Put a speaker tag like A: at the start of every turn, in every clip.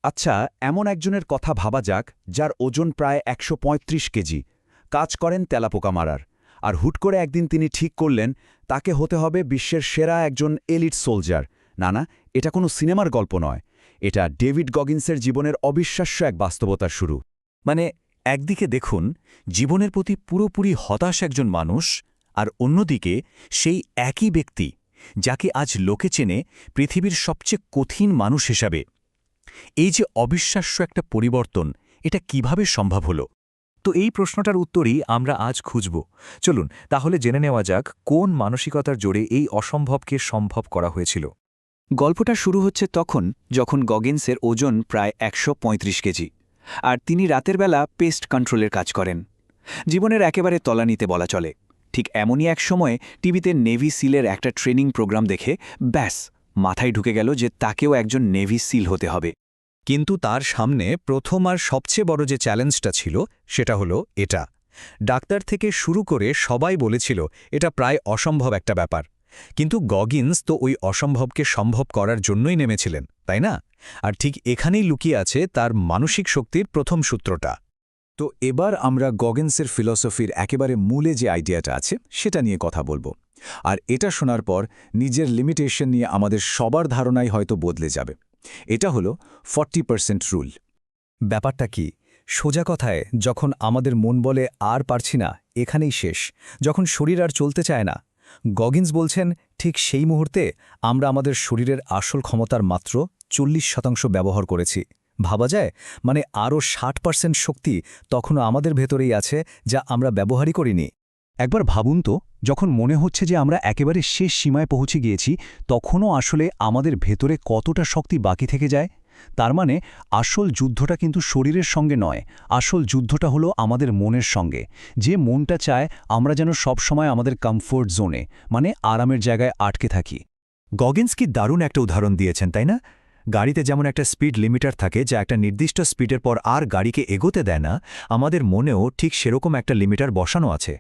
A: আচ্ছা, এমন একজনের কথা ভাবা যাক যার ওজন প্রায় ১৩৫ কেজি, কাজ করেন তেলাপোকা মারার, আর হুট করে একদিন তিনি ঠিক করলেন তাকে হতে হবে বিশ্বের সেরা একজন এলিট সোলজার। না না, এটা কোনো সিনেমার গল্প নয়, এটা ডেভিড গগিন্সের জীবনের অবিশ্বাস্য এক বাস্তবতার শুরু।
B: মানে একদিকে দেখুন জীবনের প্রতি পুরোপুরি হতাশ একজন মানুষ, আর অন্যদিকে সেই একই ব্যক্তি যাকে আজ লোকে চেনে পৃথিবীর সবচেয়ে কঠিন মানুষ হিসাবে। এই যে অবিশ্বাস্য একটা পরিবর্তন, এটা কিভাবে সম্ভব হলো? তো এই প্রশ্নটার উত্তরই আমরা আজ খুঁজব। চলুন তাহলে জেনে নেওয়া যাক কোন মানসিকতার জোরে এই অসম্ভবকে সম্ভব করা হয়েছিল।
C: গল্পটা শুরু হচ্ছে তখন যখন গগিন্সের ওজন প্রায় ১৩৫ কেজি, আর তিনি রাতের বেলা পেস্ট কন্ট্রোলের কাজ করেন। জীবনের একেবারে তলানিতে বলা চলে। ঠিক এমনই এক সময়ে টিভিতে নেভি সিলের একটা ট্রেনিং প্রোগ্রাম দেখে ব্যাস মাথায় ঢুকে গেল যে তাকেও একজন নেভি সিল হতে হবে।
B: কিন্তু তার সামনে প্রথম আর সবচেয়ে বড় যে চ্যালেঞ্জটা ছিল সেটা হলো এটা। ডাক্তার থেকে শুরু করে সবাই বলেছিল এটা প্রায় অসম্ভব একটা ব্যাপার, কিন্তু গগিন্স তো ওই অসম্ভবকে সম্ভব করার জন্যই নেমেছিলেন, তাই না? আর ঠিক এখানেই লুকিয়ে আছে তার মানসিক শক্তির প্রথম সূত্রটা।
A: তো এবার আমরা গগিন্সের ফিলসফির একেবারে মূলে যে আইডিয়াটা আছে সেটা নিয়ে কথা বলবো। আর এটা শোনার পর নিজের লিমিটেশন নিয়ে আমাদের সবার ধারণাই হয়তো বদলে যাবে। এটা হলো 40% রুল।
B: ব্যাপারটা কি? সোজা কথায়, যখন আমাদের মন বলে আর পারছি না, এখানেই শেষ, যখন শরীর আর চলতে চায় না, গগিন্স বলছেন ঠিক সেই মুহূর্তে আমরা আমাদের শরীরের আসল ক্ষমতার মাত্র 40% ব্যবহার করেছি। ভাবা যায়, মানে আরও 60% শক্তি তখনও আমাদের ভেতরেই আছে, যা আমরা ব্যবহারই করিনি।
A: একবার ভাবুন তো, যখন মনে হচ্ছে যে আমরা একেবারে শেষ সীমায় পৌঁছে গিয়েছি, তখনও আসলে আমাদের ভেতরে কতটা শক্তি বাকি থেকে যায়। তার মানে আসল যুদ্ধটা কিন্তু শরীরের সঙ্গে নয়, আসল যুদ্ধটা হলো আমাদের মনের সঙ্গে। যে মনটা চায় আমরা যেন সবসময় আমাদের কমফোর্ট জোনে, মানে আরামের জায়গায় আটকে থাকি।
B: গগিন্স কি দারুণ একটা উদাহরণ দিয়েছেন, তাই না? গাড়িতে যেমন একটা স্পিড লিমিটার থাকে যা একটা নির্দিষ্ট স্পিডের পর আর গাড়িকে এগোতে দেয় না, আমাদের মনেও ঠিক সেরকম একটা লিমিটার বসানো আছে।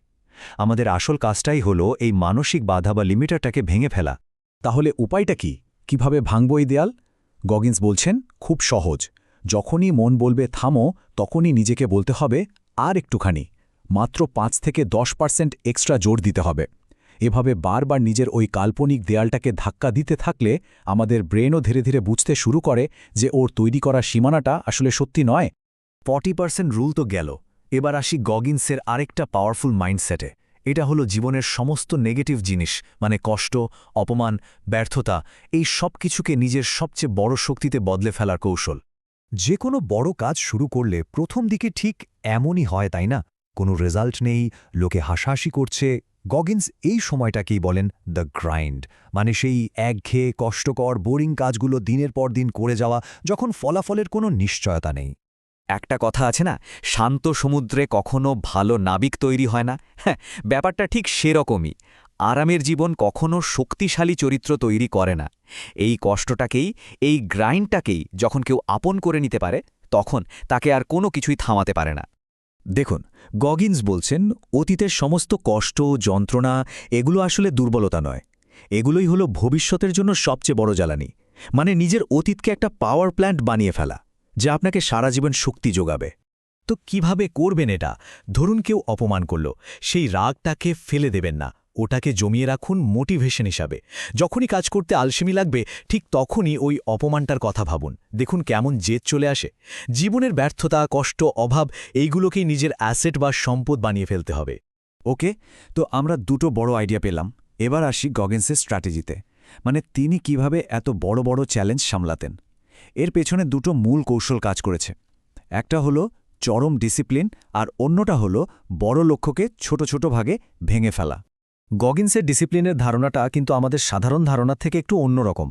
B: আমাদের আসল কাজটাই হলো এই মানসিক বাধা বা লিমিটারটাকে ভেঙে ফেলা।
A: তাহলে উপায়টা কি? কিভাবে ভাঙব এই দেয়াল? গগিন্স বলছেন খুব সহজ। যখনই মন বলবে থামো, তখনই নিজেকে বলতে হবে আর একটুখানি, মাত্র 5 থেকে 10% এক্সট্রা জোর দিতে হবে। এভাবে বারবার নিজের ওই কাল্পনিক দেয়ালটাকে ধাক্কা দিতে থাকলে আমাদের ব্রেনও ধীরে ধীরে বুঝতে শুরু করে যে ওর তৈরি করা সীমানাটা আসলে সত্যি নয়।
B: 40% রুল তো গেল, এবার আসি গগিন্সের আরেকটা পাওয়ারফুল মাইন্ডসেটে। এটা হলো জীবনের সমস্ত নেগেটিভ জিনিস, মানে কষ্ট, অপমান, ব্যর্থতা, এই সব কিছুকে নিজের সবচেয়ে বড় শক্তিতে বদলে ফেলার কৌশল। যে কোনো বড় কাজ শুরু করলে প্রথম দিকে ঠিক এমনই হয়, তাই না? কোনো রেজাল্ট নেই, লোকে হাসাহাসি করছে। গগিন্স এই সময়টাকেই বলেন দ্য গ্রাইন্ড, মানে সেই একঘেয়ে কষ্টকর বোরিং কাজগুলো দিনের পর দিন করে যাওয়া, যখন ফলাফলের কোনো নিশ্চয়তা নেই।
C: একটা কথা আছে না, শান্ত সমুদ্রে কখনো ভালো নাবিক তৈরি হয় না? হ্যাঁ, ব্যাপারটা ঠিক সেরকমই। আরামের জীবন কখনো শক্তিশালী চরিত্র তৈরি করে না। এই কষ্টটাকেই, এই গ্রাইন্ডটাকেই যখন কেউ আপন করে নিতে পারে, তখন তাকে আর কোনো কিছুই থামাতে পারে না।
B: দেখুন, গগিন্স বলছেন অতীতের সমস্ত কষ্ট, যন্ত্রণা, এগুলো আসলে দুর্বলতা নয়, এগুলোই হলো ভবিষ্যতের জন্য সবচেয়ে বড় জ্বালানি। মানে নিজের অতীতকে একটা পাওয়ার প্ল্যান্ট বানিয়ে ফেলা, যা আপনাকে সারা জীবন শক্তি যোগাবে। তো কিভাবে করবেন এটা? ধরুন কেউ অপমান করল, সেই রাগটাকে ফেলে দেবেন না, ওটাকে জমিয়ে রাখুন মোটিভেশন হিসাবে। যখনই কাজ করতে আলসেমি লাগবে, ঠিক তখনই ওই অপমানটার কথা ভাবুন, দেখুন কেমন জেদ চলে আসে। জীবনের ব্যর্থতা, কষ্ট, অভাব, এইগুলোকেই নিজের অ্যাসেট বা সম্পদ বানিয়ে ফেলতে হবে।
A: ওকে, তো আমরা দুটো বড় আইডিয়া পেলাম। এবার আসি গগিন্সের স্ট্র্যাটেজিতে, মানে তিনি কিভাবে এত বড় বড় চ্যালেঞ্জ সামলাতেন। এর পেছনে দুটো মূল কৌশল কাজ করেছে। একটা হলো চরম ডিসিপ্লিন, আর অন্যটা হলো বড় লক্ষ্যকে ছোট ছোট ভাগে ভেঙে ফেলা।
B: গগিন্সের ডিসিপ্লিনের ধারণাটা কিন্তু আমাদের সাধারণ ধারণার থেকে একটু অন্যরকম।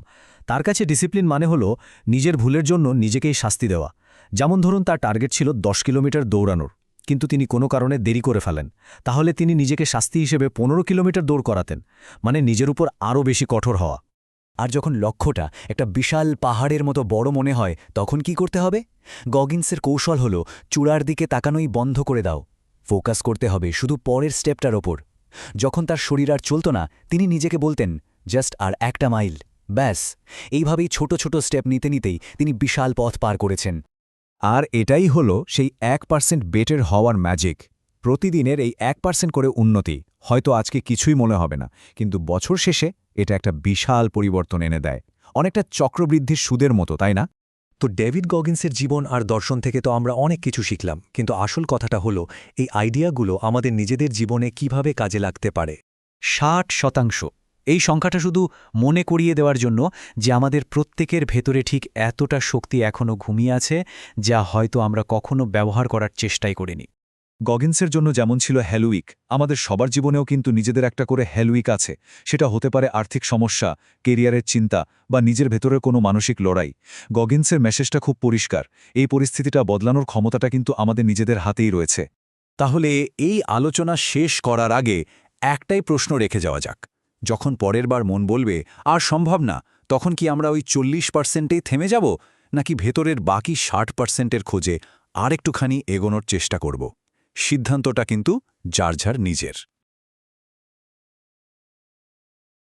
B: তার কাছে ডিসিপ্লিন মানে হলো নিজের ভুলের জন্য নিজেকেই শাস্তি দেওয়া। যেমন ধরুন তার টার্গেট ছিল 10 কিলোমিটার দৌড়ানোর, কিন্তু তিনি কোনো কারণে দেরি করে ফেলেন। তাহলে তিনি নিজেকে শাস্তি হিসেবে 15 কিলোমিটার দৌড় করাতেন, মানে নিজের উপর আরও বেশি কঠোর হওয়া।
C: আর যখন লক্ষ্যটা একটা বিশাল পাহাড়ের মতো বড় মনে হয়, তখন কি করতে হবে? গগিন্সের কৌশল হলো চূড়ার দিকে তাকানোই বন্ধ করে দাও। ফোকাস করতে হবে শুধু পরের স্টেপটার ওপর। যখন তার শরীর আর চলত না, তিনি নিজেকে বলতেন জাস্ট আর একটা মাইল,
D: ব্যাস এইভাবেই ছোট ছোট স্টেপ নিতে নিতেই তিনি বিশাল পথ পার করেছেন।
A: আর এটাই হলো সেই 1% বেটার হওয়ার ম্যাজিক। প্রতিদিনের এই 1% করে উন্নতি হয়তো আজকে কিছুই মনে হবে না, কিন্তু বছর শেষে এটা একটা বিশাল পরিবর্তন এনে দেয়। অনেকটা চক্রবৃদ্ধির সুদের মতো, তাই না?
B: তো ডেভিড গগিন্সের জীবন আর দর্শন থেকে তো আমরা অনেক কিছু শিখলাম, কিন্তু আসল কথাটা হলো এই আইডিয়াগুলো আমাদের নিজেদের জীবনে কিভাবে কাজে লাগতে পারে।
C: 60%। এই সংখ্যাটা শুধু মনে করিয়ে দেওয়ার জন্য যে আমাদের প্রত্যেকের ভেতরে ঠিক এতটা শক্তি এখনও ঘুমিয়ে আছে, যা হয়তো আমরা কখনো ব্যবহার করার চেষ্টাই করিনি।
A: গগিন্সের জন্য যেমন ছিল হেলউইক, আমাদের সবার জীবনেও কিন্তু নিজেদের একটা করে হেলউইক আছে। সেটা হতে পারে আর্থিক সমস্যা, কেরিয়ারের চিন্তা বা নিজের ভেতরের কোনো মানসিক লড়াই। গগিন্সের মেসেজটা খুব পরিষ্কার, এই পরিস্থিতিটা বদলানোর ক্ষমতাটা কিন্তু আমাদের নিজেদের হাতেই রয়েছে। তাহলে এই আলোচনা শেষ করার আগে একটাই প্রশ্ন রেখে যাওয়া যাক। যখন পরের বার মন বলবে আর সম্ভব না, তখন কি আমরা ওই 40%এই থেমে যাব, নাকি ভেতরের বাকি 60%-এর খোঁজে আর একটুখানি এগোনোর চেষ্টা করব? সিদ্ধান্তটা কিন্তু যার যার নিজের।